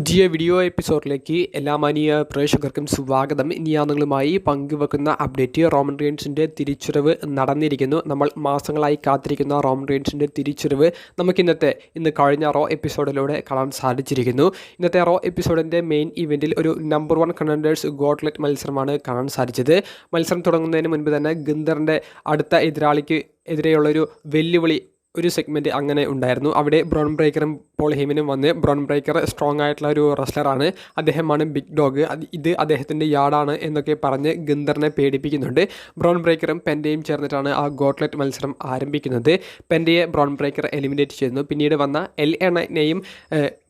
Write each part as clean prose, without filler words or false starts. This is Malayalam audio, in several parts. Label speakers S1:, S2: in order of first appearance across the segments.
S1: പുതിയ വീഡിയോ എപ്പിസോഡിലേക്ക് എല്ലാ മാന്യ പ്രേക്ഷകർക്കും സ്വാഗതം. ഇനി ഞാൻ നിങ്ങളുമായി പങ്കുവെക്കുന്ന അപ്ഡേറ്റ് റോമൻ റീൻസിൻ്റെ തിരിച്ചുവരവ് നടന്നിരിക്കുന്നു. നമ്മൾ മാസങ്ങളായി കാത്തിരിക്കുന്ന റോമൻ റീൻസിൻ്റെ തിരിച്ചുവരവ് ഇന്ന് കഴിഞ്ഞ റോ എപ്പിസോഡിലൂടെ കാണാൻ സാധിച്ചിരിക്കുന്നു. ഇന്നത്തെ റോ എപ്പിസോഡിൻ്റെ മെയിൻ ഇവൻറ്റിൽ ഒരു നമ്പർ 1 കണ്ടൻഡേഴ്സ് ഗോട്ട്ലെറ്റ് മത്സരമാണ് കാണാൻ സാധിച്ചത്. മത്സരം തുടങ്ങുന്നതിന് മുൻപ് തന്നെ ഗുന്തറിൻ്റെ അടുത്ത എതിരാളിക്ക് എതിരെയുള്ളൊരു വെല്ലുവിളി ഒരു സെഗ്മെൻറ്റ് അങ്ങനെ ഉണ്ടായിരുന്നു. അവിടെ ബ്രോൺ ബ്രേക്കറും പോൾ ഹേമനും വന്ന് ബ്രോൺ ബ്രേക്കർ സ്ട്രോങ് ആയിട്ടുള്ള ഒരു റെസ്ലറാണ്, അദ്ദേഹമാണ് ബിഗ് ഡോഗ്, ഇത് അദ്ദേഹത്തിൻ്റെ യാർഡാണ് എന്നൊക്കെ പറഞ്ഞ് ഗുന്തറിനെ പേടിപ്പിക്കുന്നുണ്ട്. ബ്രോൺ ബ്രേക്കറും പെൻഡയും ചേർന്നിട്ടാണ് ആ ഗോട്ട്ലെറ്റ് മത്സരം ആരംഭിക്കുന്നത്. പെൻഡയെ ബ്രോൺ ബ്രേക്കർ എലിമിനേറ്റ് ചെയ്യുന്നു. പിന്നീട് വന്ന LA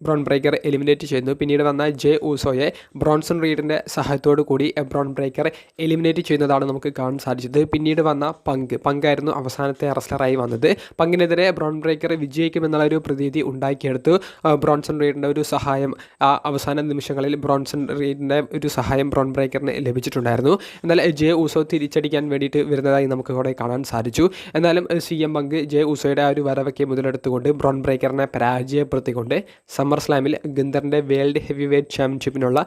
S1: ബ്രോൺ ബ്രേക്കർ എലിമിനേറ്റ് ചെയ്യുന്നു. പിന്നീട് വന്ന ജെ ഊസോയെ ബ്രോൺസൺ റീഡിൻ്റെ സഹായത്തോടു കൂടി ബ്രോൺ ബ്രേക്കർ എലിമിനേറ്റ് ചെയ്യുന്നതാണ് നമുക്ക് കാണാൻ സാധിച്ചത്. പിന്നീട് വന്ന പങ്കായിരുന്നു അവസാനത്തെ റെസ്ലറായി വന്നത്. പങ്കിനെതിരെ ബ്രോൺ ബ്രേക്കർ വിജയിക്കുമെന്നുള്ള ഒരു പ്രതീതി ഉണ്ടാക്കിയെടുത്തു. ബ്രോൺസൺ റീഡിൻ്റെ ഒരു സഹായം അവസാന നിമിഷങ്ങളിൽ ബ്രോൺസൺ റീഡിൻ്റെ ഒരു സഹായം ബ്രോൺ ബ്രേക്കറിന് ലഭിച്ചിട്ടുണ്ടായിരുന്നു. എന്നാൽ ജെ ഊസോ തിരിച്ചടിക്കാൻ വേണ്ടിയിട്ട് വരുന്നതായി നമുക്ക് ഇവിടെ കാണാൻ സാധിച്ചു. എന്നാലും CM പങ്ക് ജെ ഊസോയുടെ ആ ഒരു വരവൊക്കെ മുതലെടുത്തുകൊണ്ട് ബ്രോൺ ബ്രേക്കറിനെ പരാജയപ്പെടുത്തിക്കൊണ്ട് സമ്മർ സ്ലാമിൽ ഗുന്തറിൻ്റെ വേൾഡ് ഹെവി വെയ്റ്റ് ചാമ്പ്യൻഷിപ്പിനുള്ള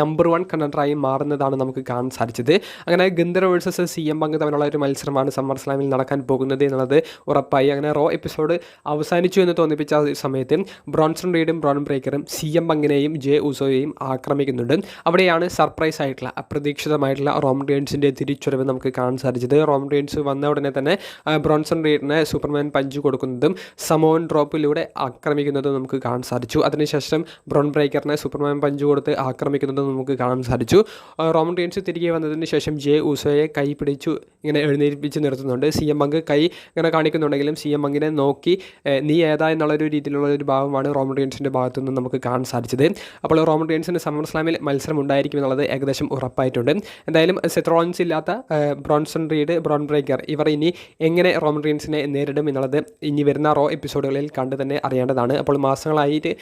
S1: നമ്പർ 1 കണ്ടൻഡറായി മാറുന്നതാണ് നമുക്ക് കാണാൻ സാധിച്ചത്. അങ്ങനെ ഗുന്തർ വേഴ്സസ് CM പങ്ക് തമ്മിലുള്ള ഒരു മത്സരമാണ് സമ്മർ സ്ലാമിൽ നടക്കാൻ പോകുന്നത് എന്നുള്ളത് ഉറപ്പായി. അങ്ങനെ റോ എപ്പിസോഡ് അവസാനിച്ചു എന്ന് തോന്നിപ്പിച്ച സമയത്ത് ബ്രോൺസൺ റീഡും ബ്രോൺ ബ്രേക്കറും CM പങ്കിനെയും ജെ ഊസോയെയും ആക്രമിക്കുന്നുണ്ട്. അവിടെയാണ് സർപ്രൈസ് ആയിട്ടുള്ള അപ്രതീക്ഷിതമായിട്ടുള്ള റോമൻ റീൻസിൻ്റെ തിരിച്ചുവരവ് നമുക്ക് കാണാൻ സാധിച്ചത്. റോമൻ റീൻസ് വന്ന ഉടനെ തന്നെ ബ്രോൺസൺ റീഡിനെ സൂപ്പർമാൻ പഞ്ച് കൊടുക്കുന്നതും സമോൺ ഡ്രോപ്പിലൂടെ ആക്രമിക്കുന്നതും നമുക്ക് കാണാൻ സാധിച്ചു. അതിനുശേഷം ബ്രോൺ ബ്രേക്കറിനെ സൂപ്പർമാൻ പഞ്ച് കൊടുത്ത് ആക്രമിക്കുന്നതും നമുക്ക് കാണാൻ സാധിച്ചു. റോമൻ റീൻസ് തിരികെ വന്നതിന് ശേഷം ജെ ഊസോയെ കൈ പിടിച്ചു ഇങ്ങനെ എഴുന്നേൽപ്പിച്ച് നിർത്തുന്നുണ്ട്. CM പങ്ക് കൈ ഇങ്ങനെ കാണിക്കുന്നുണ്ടെങ്കിലും CM പങ്കിനെ നോക്കി നീ ഏതാ എന്നുള്ളൊരു രീതിയിലുള്ള ഒരു ഭാവമാണ് റോമൻ റീൻസിൻ്റെ ഭാഗത്തു നിന്ന് നമുക്ക് കാണാൻ സാധിച്ചത്. അപ്പോൾ റോമൻ റീൻസിന് സമ്മർ സ്ലാമിൽ മത്സരം ഉണ്ടായിരിക്കും എന്നുള്ളത് ഏകദേശം ഉറപ്പായിട്ടുണ്ട്. എന്തായാലും സെത്ത് റോളിൻസ് ഇല്ലാത്ത ബ്രോൺസൺ റീഡ്, ബ്രോൺ ബ്രേക്കർ ഇവർ ഇനി എങ്ങനെ റോമൻ റീൻസിനെ നേരിടും എന്നുള്ളത് ഇനി വരുന്ന റോ എപ്പിസോഡുകളിൽ കണ്ട് തന്നെ അറിയേണ്ടതാണ്. അപ്പോൾ മാസങ്ങളായിട്ട്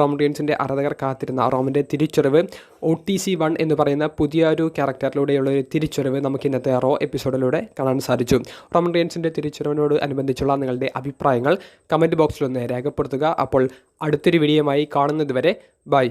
S1: റോമൻ റീൻസിൻ്റെ ആരാധകർ കാത്തിരുന്ന റോമൻ്റെ തിരിച്ചുവരവ് OTC 1 എന്ന് പറയുന്ന പുതിയ ഒരു ക്യാരക്ടറിലൂടെയുള്ള ഒരു തിരിച്ചുവരവ് നമുക്ക് ഇന്നത്തെ റോ എപ്പിസോഡിലൂടെ കാണാൻ സാധിച്ചു. റോമൻ റീൻസിൻ്റെ തിരിച്ചുവരവിനോട് അനുബന്ധിച്ചുള്ള നിങ്ങളുടെ അഭിപ്രായങ്ങൾ കമൻറ്റ് ബോക്സിലൊന്ന് രേഖപ്പെടുത്തുക. അപ്പോൾ അടുത്തൊരു വീഡിയോയുമായി കാണുന്നത് വരെ ബൈ.